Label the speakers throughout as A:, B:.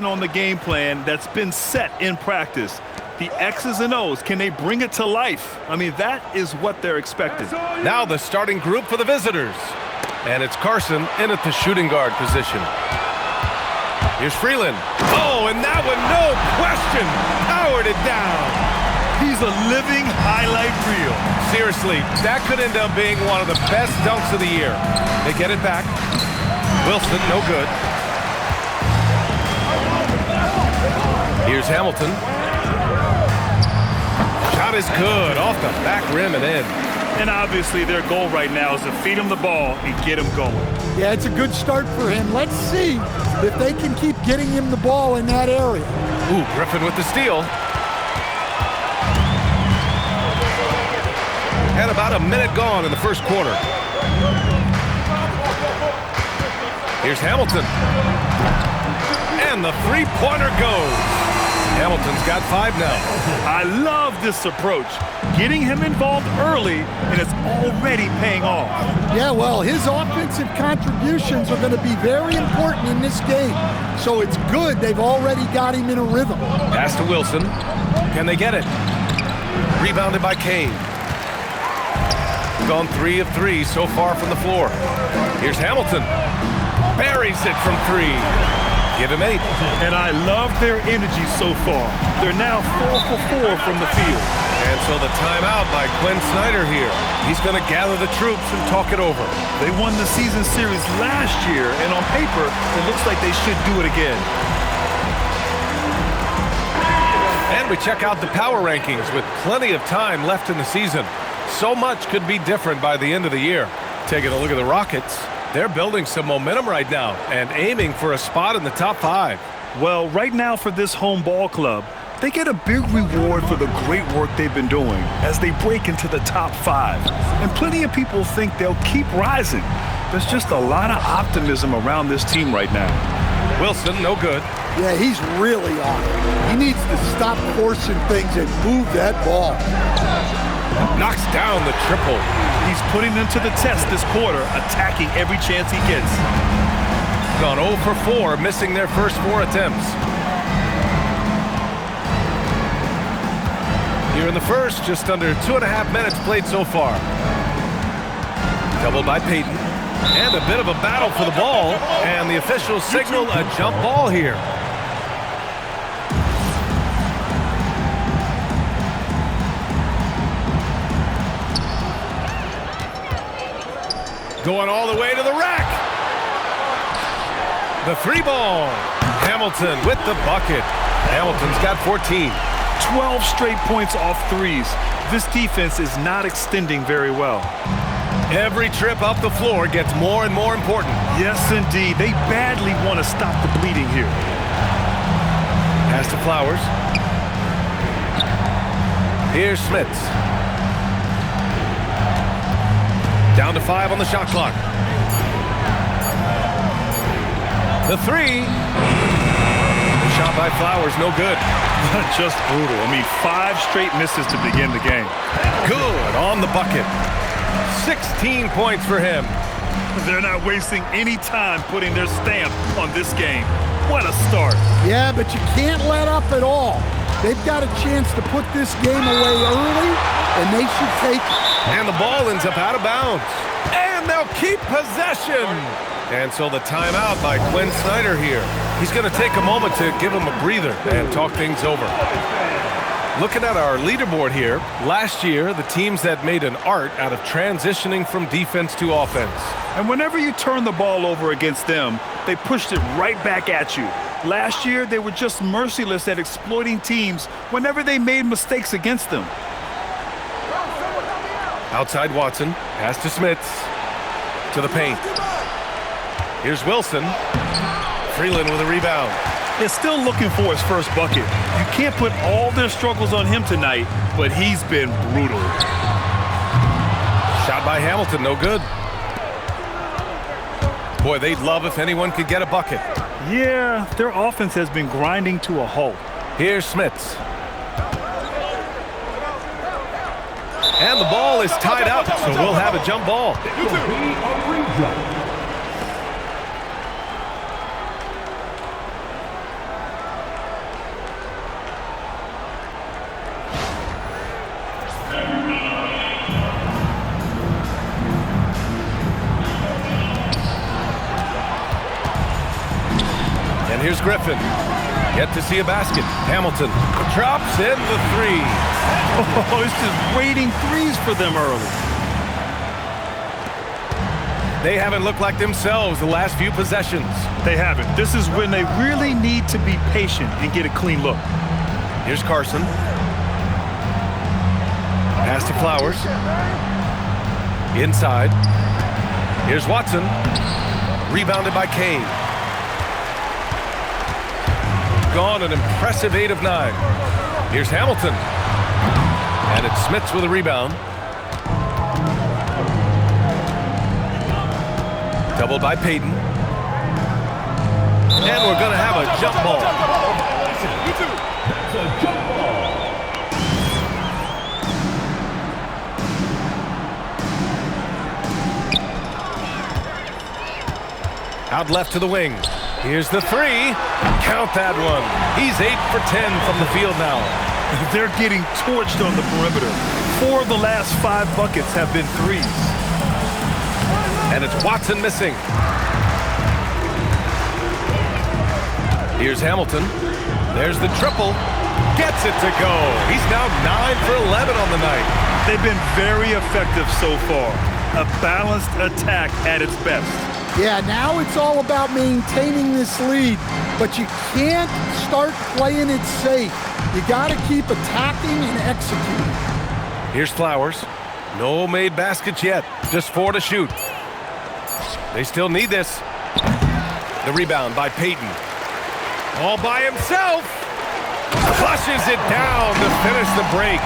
A: On the game plan that's been set in practice. The X's and O's, can they bring it to life? I mean, that is what they're expecting.
B: Now the starting group for the visitors. And it's Carson in at the shooting guard position. Here's Freeland. Oh, and that one, no question, powered it down.
A: He's a living highlight reel.
B: Seriously, that could end up being one of the best dunks of the year. They get it back. Wilson, no good. Here's Hamilton. Shot is good, off the back rim and in.
A: And obviously their goal right now is to feed him the ball and get him going.
C: Yeah, it's a good start for him. Let's see if they can keep getting him the ball in that area.
B: Ooh, Griffin with the steal. And about a minute gone in the first quarter. Here's Hamilton. And the three-pointer goes. Hamilton's got 5 now.
A: I love this approach. Getting him involved early, and it's already paying off.
C: Yeah, well, his offensive contributions are going to be very important in this game. So it's good they've already got him in a rhythm.
B: Pass to Wilson. Can they get it? Rebounded by Kane. Gone 3 of 3 so far from the floor. Here's Hamilton. Buries it from 3. Give him 8.
A: And I love their energy so far. They're now 4 for 4 from the field.
B: And so the timeout by Quinn Snyder here. He's going to gather the troops and talk it over.
A: They won the season series last year, and on paper, it looks like they should do it again.
B: And we check out the power rankings with plenty of time left in the season. So much could be different by the end of the year. Taking a look at the Rockets. They're building some momentum right now and aiming for a spot in the top 5.
A: Well, right now for this home ball club, they get a big reward for the great work they've been doing as they break into the top 5. And plenty of people think they'll keep rising. There's just a lot of optimism around this team right now.
B: Wilson, no good.
C: Yeah, he's really on it. He needs to stop forcing things and move that ball.
B: Knocks down the triple.
A: He's putting them to the test this quarter, attacking every chance he gets.
B: Gone 0 for 4, missing their first 4 attempts. Here in the first, just under 2.5 minutes played so far. Doubled by Payton. And a bit of a battle for the ball. And the officials signal a jump ball here. Going all the way to the rack. The 3 ball. Hamilton with the bucket. Hamilton's got 14.
A: 12 straight points off threes. This defense is not extending very well.
B: Every trip up the floor gets more and more important.
A: Yes, indeed. They badly want to stop the bleeding here.
B: Pass to Flowers. Here's Smits. Down to 5 on the shot clock. The 3. The shot by Flowers, no good.
A: Just brutal. I mean, 5 straight misses to begin the game.
B: Good on the bucket. 16 points for him.
A: They're not wasting any time putting their stamp on this game. What a start.
C: Yeah, but you can't let up at all. They've got a chance to put this game away early, and they should take it.
B: And the ball ends up out of bounds. And they'll keep possession. And so the timeout by Quinn Snyder here. He's going to take a moment to give him a breather and talk things over. Looking at our leaderboard here, last year, the teams that made an art out of transitioning from defense to offense.
A: And whenever you turn the ball over against them, they pushed it right back at you. Last year, they were just merciless at exploiting teams whenever they made mistakes against them.
B: Outside Watson, pass to Smits, to the paint. Here's Wilson. Freeland with a rebound.
A: They're still looking for his first bucket. You can't put all their struggles on him tonight, but he's been brutal.
B: Shot by Hamilton, no good. Boy, they'd love if anyone could get a bucket.
A: Yeah, their offense has been grinding to a halt.
B: Here's Smits. And the ball is tied up, so we'll have a jump ball. Griffin. Yet to see a basket. Hamilton drops in the three.
A: Oh, it's just raining threes for them early.
B: They haven't looked like themselves the last few possessions.
A: They haven't. This is when they really need to be patient and get a clean look.
B: Here's Carson. Pass to Flowers. Inside. Here's Watson. Rebounded by Kane. Gone an impressive 8 of 9. Here's Hamilton. And it's Smits with a rebound. Doubled by Payton. And we're going to have a jump ball. Out left to the wing. Here's the three. Count that one. He's 8 for 10 from the field now.
A: They're getting torched on the perimeter. 4 of the last 5 buckets have been threes.
B: And it's Watson missing. Here's Hamilton. There's the triple. Gets it to go. He's now 9 for 11 on the night.
A: They've been very effective so far. A balanced attack at its best.
C: Yeah, now it's all about maintaining this lead, but you can't start playing it safe. You got to keep attacking and executing.
B: Here's Flowers. No made baskets yet. Just 4 to shoot. They still need this. The rebound by Payton. All by himself. Flushes it down to finish the break.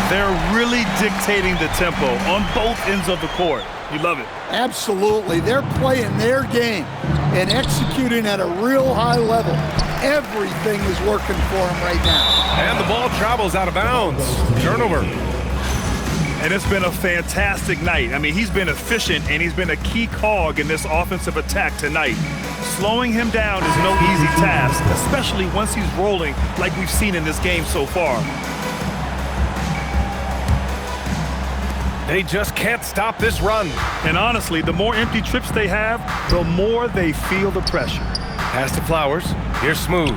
A: They're really dictating the tempo on both ends of the court. You love it.
C: Absolutely. They're playing their game and executing at a real high level. Everything is working for them right now.
B: And the ball travels out of bounds. Turnover.
A: And it's been a fantastic night. I mean, he's been efficient, and he's been a key cog in this offensive attack tonight. Slowing him down is no easy task, especially once he's rolling like we've seen in this game so far.
B: They just can't stop this run.
A: And honestly, the more empty trips they have, the more they feel the pressure.
B: Pass to Flowers. Here's Smooth.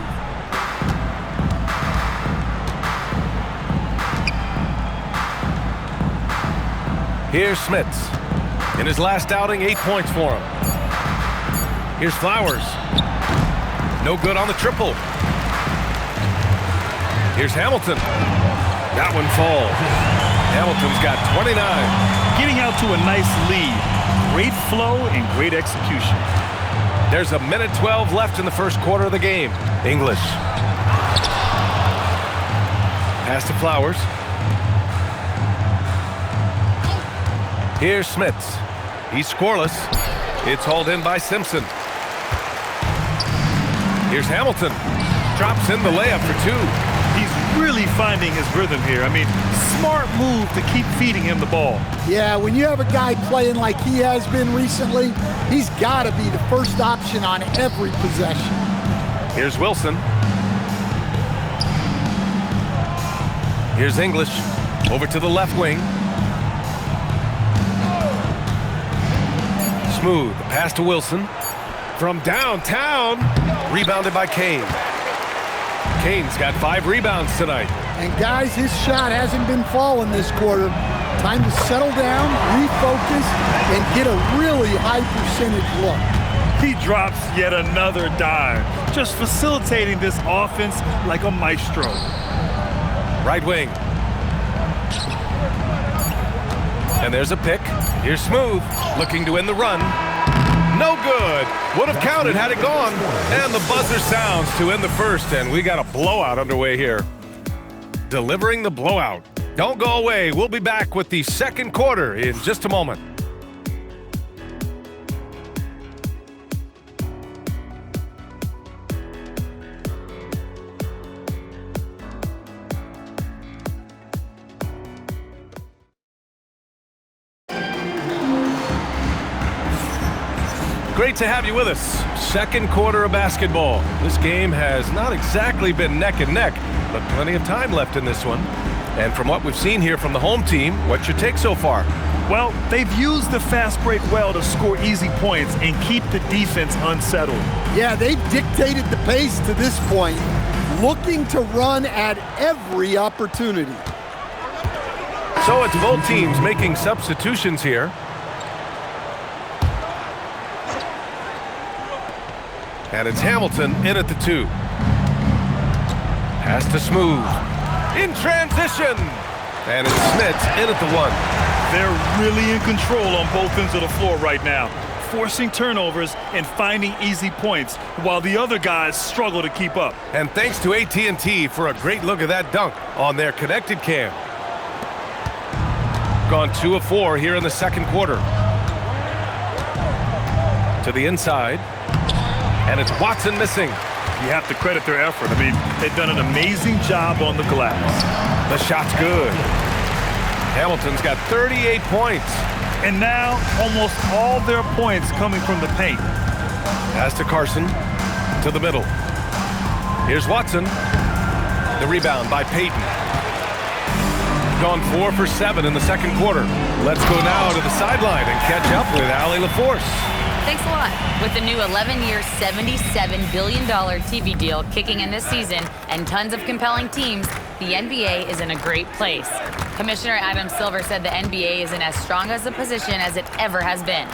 B: Here's Smits. In his last outing, 8 points for him. Here's Flowers. No good on the triple. Here's Hamilton. That one falls. Hamilton's got 29.
A: Getting out to a nice lead. Great flow and great execution.
B: There's a minute 12 left in the first quarter of the game. English. Pass to Flowers. Here's Smits. He's scoreless. It's hauled in by Simpson. Here's Hamilton. Drops in the layup for 2.
A: He's really finding his rhythm here. I mean, smart move to keep feeding him the ball.
C: Yeah, when you have a guy playing like he has been recently, he's got to be the first option on every possession.
B: Here's Wilson. Here's English. Over to the left wing. Smooth. The pass to Wilson. From downtown. Rebounded by Kane. Kane's got 5 rebounds tonight.
C: And guys, his shot hasn't been falling this quarter. Time to settle down, refocus, and get a really high percentage look.
A: He drops yet another dime, just facilitating this offense like a maestro.
B: Right wing. And there's a pick. Here's Smooth, looking to win the run. No good. Would have counted had it gone. And the buzzer sounds to end the first, and we got a blowout underway here. Delivering the blowout. Don't go away. We'll be back with the second quarter in just a moment. Great to have you with us. Second quarter of basketball. This game has not exactly been neck and neck, but plenty of time left in this one. And from what we've seen here from the home team, what's your take so far?
A: Well, they've used the fast break well to score easy points and keep the defense unsettled.
C: Yeah, they've dictated the pace to this point, looking to run at every opportunity.
B: So it's both teams making substitutions here. And it's Hamilton in at the 2. Pass to Smooth. In transition. And it's Smits in at the 1.
A: They're really in control on both ends of the floor right now, forcing turnovers and finding easy points while the other guys struggle to keep up.
B: And thanks to AT&T for a great look at that dunk on their connected cam. Gone 2 of 4 here in the second quarter. To the inside. And it's Watson missing.
A: You have to credit their effort. I mean, they've done an amazing job on the glass.
B: The shot's good. Hamilton's got 38 points.
A: And now, almost all their points coming from the paint.
B: Pass to Carson. To the middle. Here's Watson. The rebound by Payton. Gone 4 for 7 in the second quarter. Let's go now to the sideline and catch up with Allie LaForce.
D: Thanks a lot. With the new 11-year, $77 billion TV deal kicking in this season and tons of compelling teams, the NBA is in a great place. Commissioner Adam Silver said the NBA is in as strong as a position as it ever has been.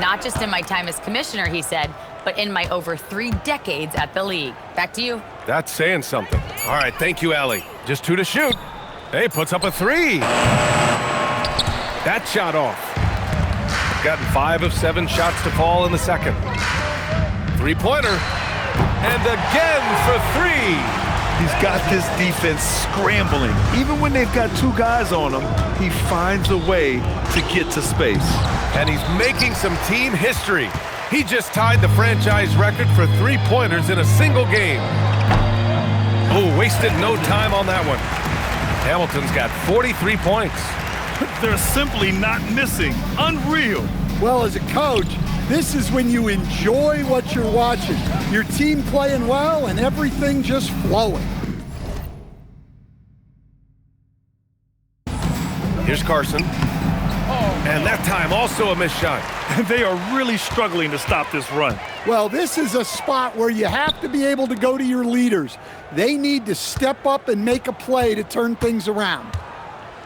D: Not just in my time as commissioner, he said, but in my over 3 decades at the league. Back to you.
B: That's saying something. All right, thank you, Allie. Just 2 to shoot. Hey, puts up a 3. That shot off. Gotten 5 of 7 shots to fall in the second. 3-pointer. And again for 3.
A: He's got this defense scrambling. Even when they've got 2 guys on him, he finds a way to get to space.
B: And he's making some team history. He just tied the franchise record for 3-pointers in a single game. Oh, wasted no time on that one. Hamilton's got 43 points.
A: They're simply not missing. Unreal.
C: Well, as a coach, this is when you enjoy what you're watching. Your team playing well and everything just flowing.
B: Here's Carson. And that time also a missed shot.
A: They are really struggling to stop this run.
C: Well, this is a spot where you have to be able to go to your leaders. They need to step up and make a play to turn things around.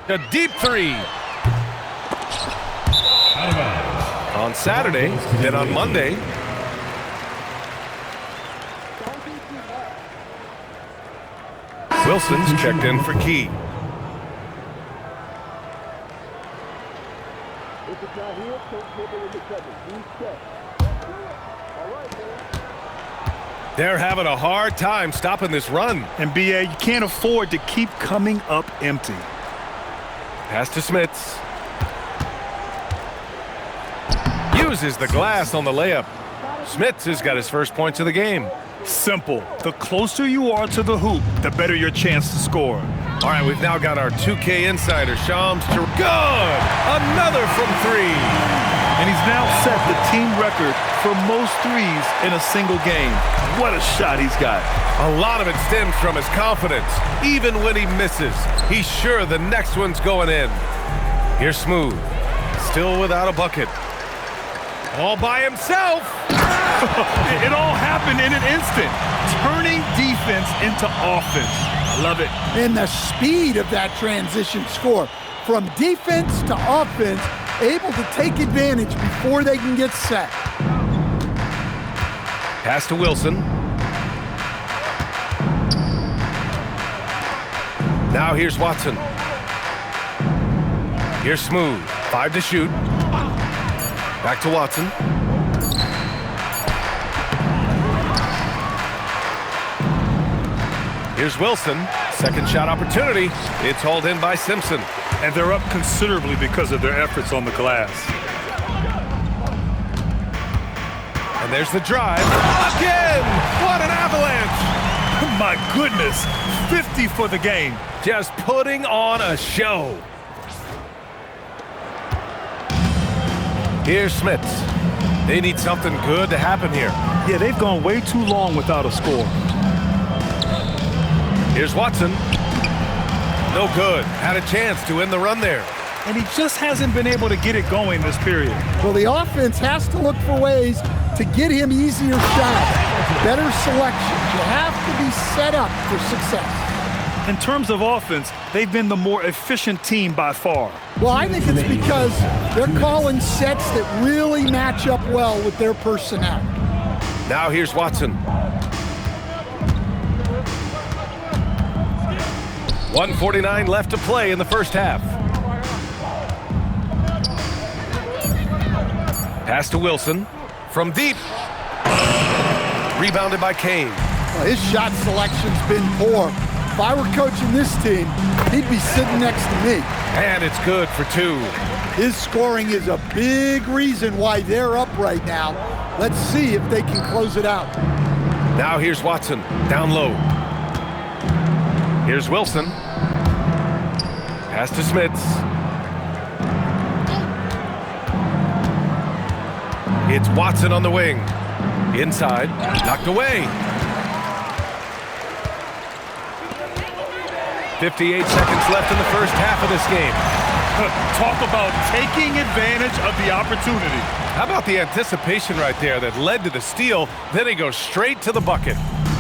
B: A deep 3. On Saturday, then on Monday. Wilson's checked in for Key. They're having a hard time stopping this run.
A: And BA, you can't afford to keep coming up empty.
B: Pass to Smits. Uses the glass on the layup. Smits has got his first points of the game.
A: Simple. The closer you are to the hoop, the better your chance to score.
B: All right, we've now got our 2K insider, Shams. Good! Another from 3.
A: And he's now set the team record for most threes in a single game. What a shot he's got.
B: A lot of it stems from his confidence. Even when he misses, he's sure the next one's going in. Here's Smooth. Still without a bucket. All by himself.
A: It all happened in an instant. Turning defense into offense. I love it.
C: And the speed of that transition score. From defense to offense, able to take advantage before they can get set.
B: Pass to Wilson. Now here's Watson. Here's Smooth. 5 to shoot. Back to Watson. Here's Wilson. Second shot opportunity. It's hauled in by Simpson.
A: And they're up considerably because of their efforts on the glass.
B: And there's the drive. Again! What an avalanche!
A: My goodness, 50 for the game.
B: Just putting on a show. Here's Smits. They need something good to happen here.
A: Yeah, they've gone way too long without a score.
B: Here's Watson. No good. Had a chance to end the run there.
A: and he just hasn't been able to get it going this period.
C: Well, the offense has to look for ways to get him easier shots, better selection. You have to be set up for success.
A: In terms of offense, they've been the more efficient team by far.
C: Well, I think it's because they're calling sets that really match up well with their personnel.
B: Now here's Watson. 1:49 left to play in the first half. Pass to Wilson. From deep. Rebounded by Kane.
C: Well, his shot selection's been poor. If I were coaching this team, he'd be sitting next to me.
B: And it's good for two.
C: His scoring is a big reason why they're up right now. Let's see if they can close it out.
B: Now here's Watson, down low. Here's Wilson. Pass to Smits. It's Watson on the wing. Inside, knocked away. 58 seconds left in the first half of this game.
A: Talk about taking advantage of the opportunity.
B: How about the anticipation right there that led to the steal, then he goes straight to the bucket.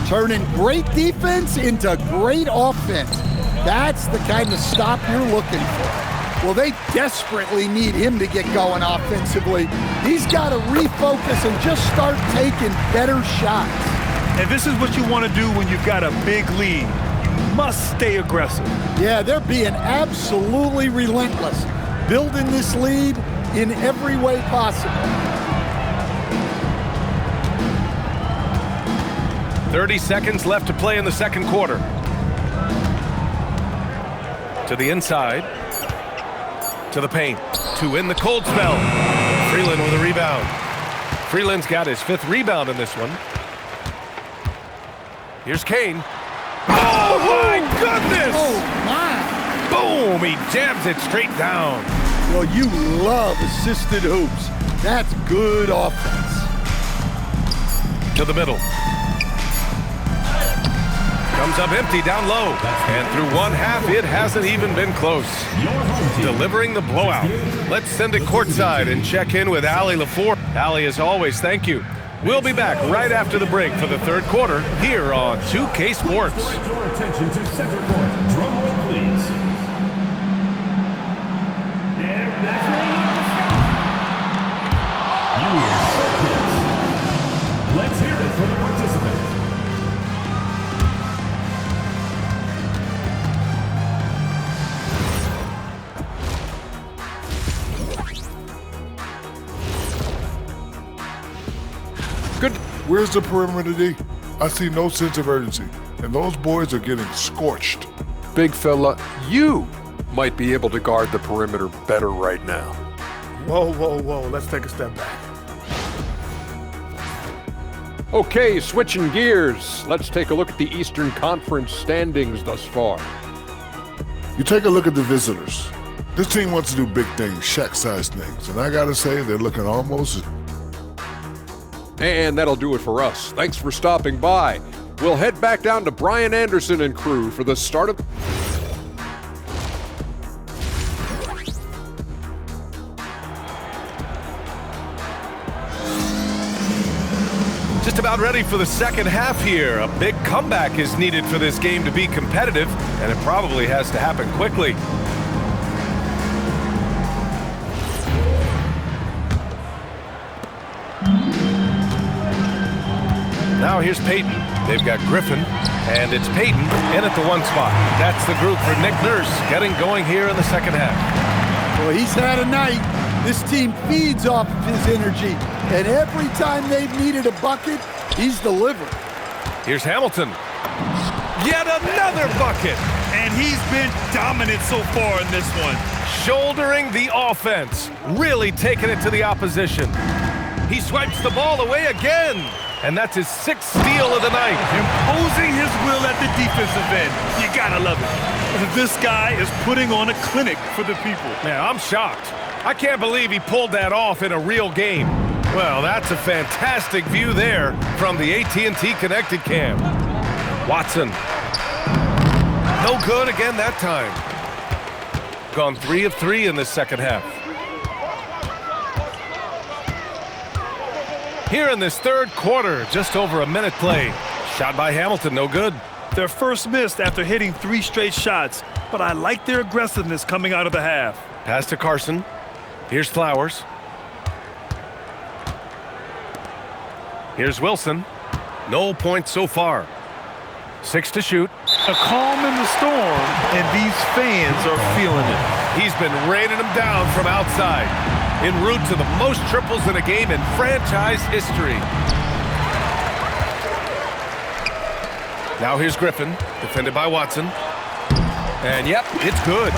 C: Turning great defense into great offense. That's the kind of stop you're looking for. Well, they desperately need him to get going offensively. He's got to refocus and just start taking better shots.
A: And this is what you want to do when you've got a big lead. You must stay aggressive.
C: Yeah, they're being absolutely relentless, building this lead in every way possible.
B: 30 seconds left to play in the second quarter. To the inside. To the paint. To in the cold spell. Freeland with a rebound. Freeland's got his 5th rebound in this one. Here's Kane. Oh, my goodness!
C: Oh, my.
B: Boom! He jams it straight down.
C: Well, you love assisted hoops. That's good offense.
B: To the middle. Comes up empty down low. And through one half, it hasn't even been close. Delivering the blowout. Let's send it courtside and check in with Allie LaFour. Allie, as always, thank you. We'll be back right after the break for the third quarter here on 2K Sports.
E: Your attention to center court. Drum roll, please. Let's hear it for the participant.
F: Good. Where's the perimeter D? I see no sense of urgency, and those boys are getting scorched.
G: Big fella, you might be able to guard the perimeter better right now.
H: Whoa, whoa, whoa. Let's take a step back.
G: Okay, switching gears. Let's take a look at the Eastern Conference standings thus far.
F: You take a look at the visitors. This team wants to do big things, Shaq-sized things, and I gotta say, they're looking almost...
G: And that'll do it for us. Thanks for stopping by. We'll head back down to Brian Anderson and crew for the start of...
B: Just about ready for the second half here. A big comeback is needed for this game to be competitive, and it probably has to happen quickly. Now here's Payton. They've got Griffin, and it's Payton in at the 1 spot. That's the group for Nick Nurse getting going here in the second half.
C: Well, he's had a night. This team feeds off of his energy, and every time they've needed a bucket, he's delivered.
B: Here's Hamilton. Yet another bucket.
A: And he's been dominant so far in this one.
B: Shouldering the offense, really taking it to the opposition. He swipes the ball away again, and that's his 6th steal of the night.
A: Imposing his will at the defensive end. You gotta love it. This guy is putting on a clinic for the people.
B: Man, I'm shocked. I can't believe he pulled that off in a real game. Well, that's a fantastic view there from the AT&T Connected Cam. Watson. No good again that time. Gone 3 of 3 in this second half. Here in this third quarter, just over a minute played. Shot by Hamilton, no good.
A: Their first missed after hitting 3 straight shots, but I like their aggressiveness coming out of the half.
B: Pass to Carson. Here's Flowers. Here's Wilson. No points so far. 6 to shoot.
A: A calm in the storm, and these fans are feeling it.
B: He's been raining them down from outside, en route to the most triples in a game in franchise history. Now here's Griffin, defended by Watson. And yep, it's good.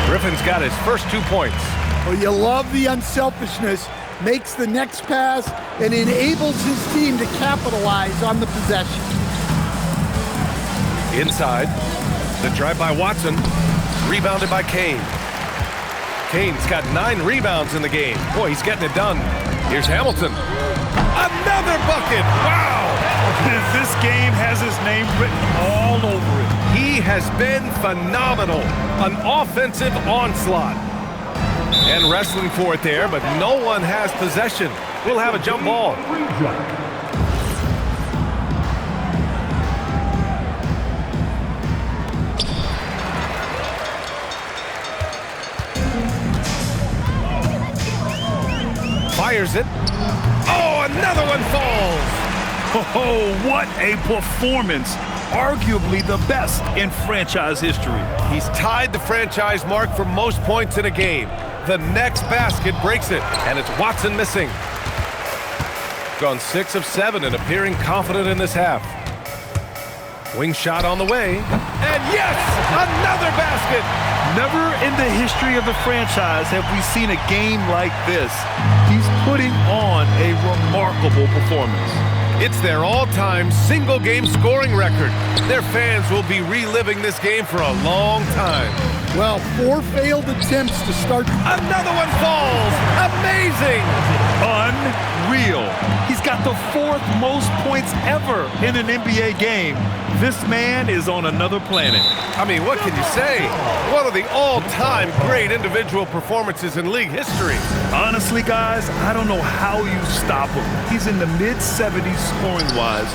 B: Griffin's got his first 2 points.
C: Well, you love the unselfishness. Makes the next pass and enables his team to capitalize on the possession.
B: Inside, the drive by Watson, rebounded by Kane. Kane's got 9 rebounds in the game. Boy, he's getting it done. Here's Hamilton. Another bucket! Wow!
A: This game has his name written all over it.
B: He has been phenomenal. An offensive onslaught. And wrestling for it there, but no one has possession. We'll have a jump ball. Fires it. Oh, another one falls.
A: Oh, what a performance. Arguably the best in franchise history.
B: He's tied the franchise mark for most points in a game. The next basket breaks it, and it's Watson missing. Gone 6 of 7 and appearing confident in this half. Wing shot on the way, and yes, another basket!
A: Never in the history of the franchise have we seen a game like this. He's putting on a remarkable performance.
B: It's their all-time single-game scoring record. Their fans will be reliving this game for a long time.
C: Well, 4 failed attempts to start.
B: Another one falls! Amazing!
A: Unreal. He's got the 4th most points ever in an NBA game. This man is on another planet.
B: I mean, what can you say? One of the all-time great individual performances in league history.
A: Honestly, guys, I don't know how you stop him. He's in the mid-70s scoring-wise.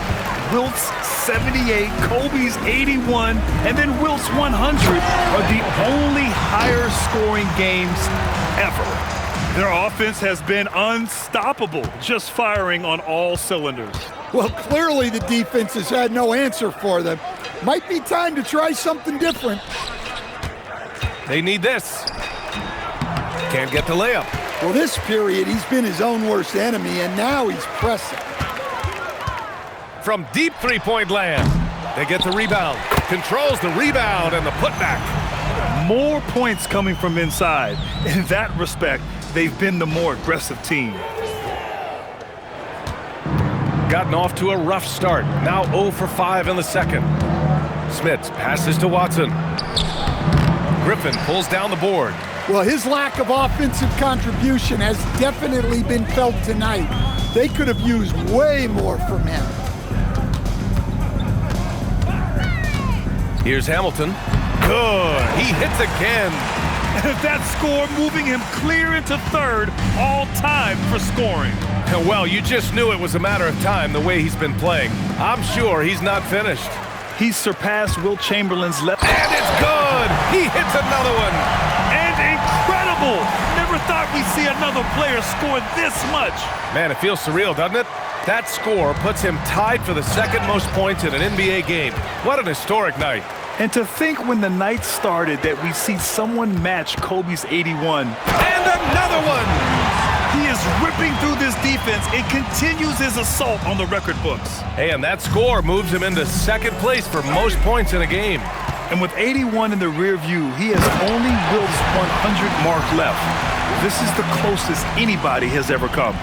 A: Wilt's 78, Kobe's 81, and then Wilt's 100 are the only higher scoring games ever. Their offense has been unstoppable, just firing on all cylinders.
C: Well, clearly the defense has had no answer for them. Might be time to try something different.
B: They need this. Can't get the layup.
C: Well, this period, he's been his own worst enemy, and now he's pressing.
B: From deep three-point land, they get the rebound. Controls the rebound and the putback.
A: More points coming from inside. In that respect, they've been the more aggressive team.
B: Gotten off to a rough start. Now 0 for 5 in the second. Smits passes to Watson. Griffin pulls down the board.
C: Well, his lack of offensive contribution has definitely been felt tonight. They could have used way more from him.
B: Here's Hamilton. Good. He hits again.
A: That score moving him clear into 3rd all-time for scoring.
B: Well, you just knew it was a matter of time the way he's been playing. I'm sure he's not finished.
A: He's surpassed Wilt Chamberlain's left.
B: And it's good. He hits another one.
A: And incredible. Never thought we'd see another player score this much.
B: Man, it feels surreal, doesn't it? That score puts him tied for the 2nd most points in an NBA game. What an historic night.
A: And to think when the night started that we see someone match Kobe's 81.
B: And another one!
A: He is ripping through this defense and continues his assault on the record books.
B: Hey, and that score moves him into 2nd place for most points in a game.
A: And with 81 in the rear view, he has only Wilt's 100 mark left. This is the closest anybody has ever come.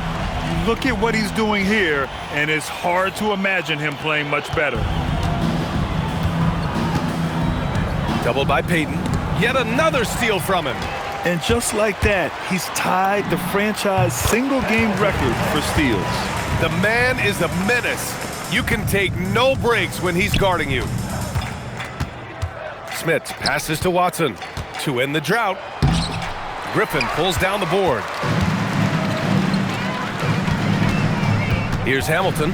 A: Look at what he's doing here, and it's hard to imagine him playing much better.
B: Doubled by Payton. Yet another steal from him.
A: And just like that, he's tied the franchise single-game record for steals.
B: The man is a menace. You can take no breaks when he's guarding you. Smits passes to Watson to end the drought. Griffin pulls down the board. Here's Hamilton.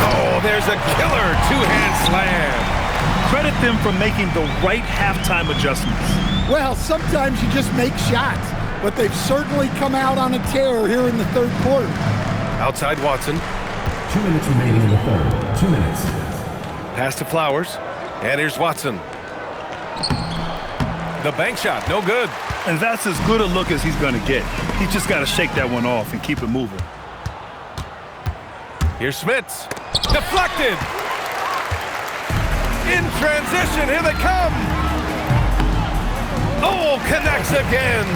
B: Oh, there's a killer two-hand slam.
A: Credit them for making the right halftime adjustments.
C: Well, sometimes you just make shots, but they've certainly come out on a tear here in the third quarter.
B: Outside Watson.
E: 2 minutes remaining in the third. 2 minutes.
B: Pass to Flowers. And here's Watson. The bank shot, no good.
A: And that's as good a look as he's going to get. He's just got to shake that one off and keep it moving.
B: Here's Schmitz. Deflected. In transition, here they come. Oh, connects again.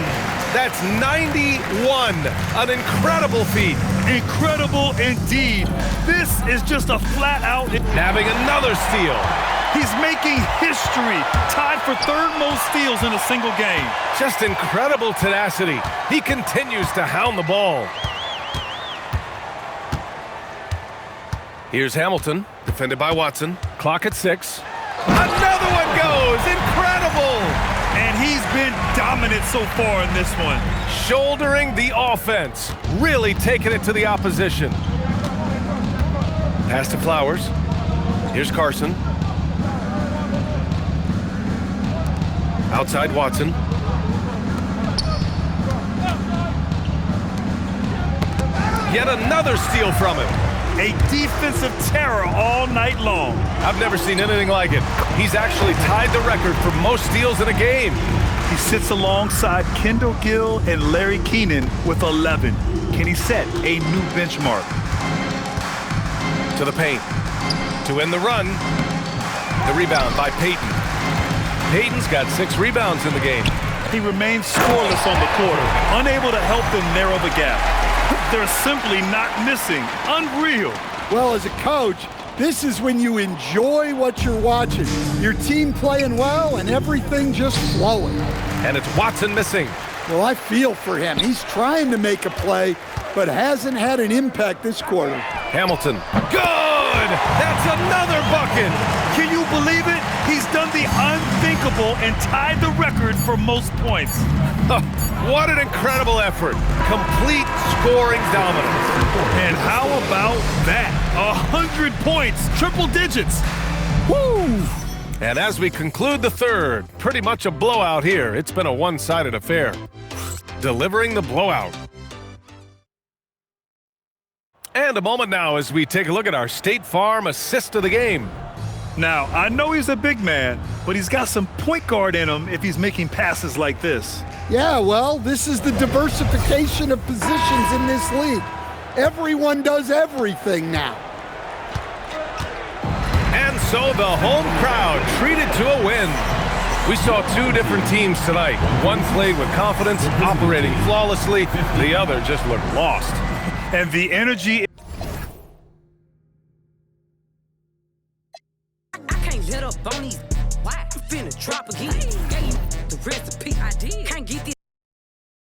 B: That's 91. An incredible feat.
A: Incredible indeed. This is just a flat-out...
B: Having another steal.
A: He's making history. Tied for third most steals in a single game.
B: Just incredible tenacity. He continues to hound the ball. Here's Hamilton, defended by Watson. Clock at 6. Another one goes. Incredible.
A: And he's been dominant so far in this one.
B: Shouldering the offense. Really taking it to the opposition. Pass to Flowers. Here's Carson. Outside Watson. Yet another steal from him.
A: A defensive terror all night long.
B: I've never seen anything like it. He's actually tied the record for most steals in a game.
A: He sits alongside Kendall Gill and Larry Keenan with 11. Can he set a new benchmark?
B: To the paint. To end the run. The rebound by Payton. Payton's got 6 rebounds in the game.
A: He remains scoreless on the quarter, unable to help them narrow the gap. They're simply not missing. Unreal.
C: Well, as a coach, this is when you enjoy what you're watching. Your team playing well and everything just flowing.
B: And it's Watson missing.
C: Well, I feel for him. He's trying to make a play, but hasn't had an impact this quarter.
B: Hamilton. Good! That's another bucket!
A: Can you believe it? He's done the unthinkable and tied the record for most points.
B: What an incredible effort. Complete scoring dominance.
A: And how about that? 100 points, triple digits.
B: Woo! And as we conclude the third, pretty much a blowout here. It's been a one-sided affair. Delivering the blowout. And a moment now as we take a look at our State Farm assist of the game.
A: Now, I know he's a big man, but he's got some point guard in him if he's making passes like this.
C: Yeah, well, this is the diversification of positions in this league. Everyone does everything now.
B: And so the home crowd treated to a win. We saw 2 different teams tonight. One played with confidence, operating flawlessly. The other just looked lost.
A: And the energy...
I: I can't let up on these. Why? I'm finna drop again. The recipe I did. Can't get this.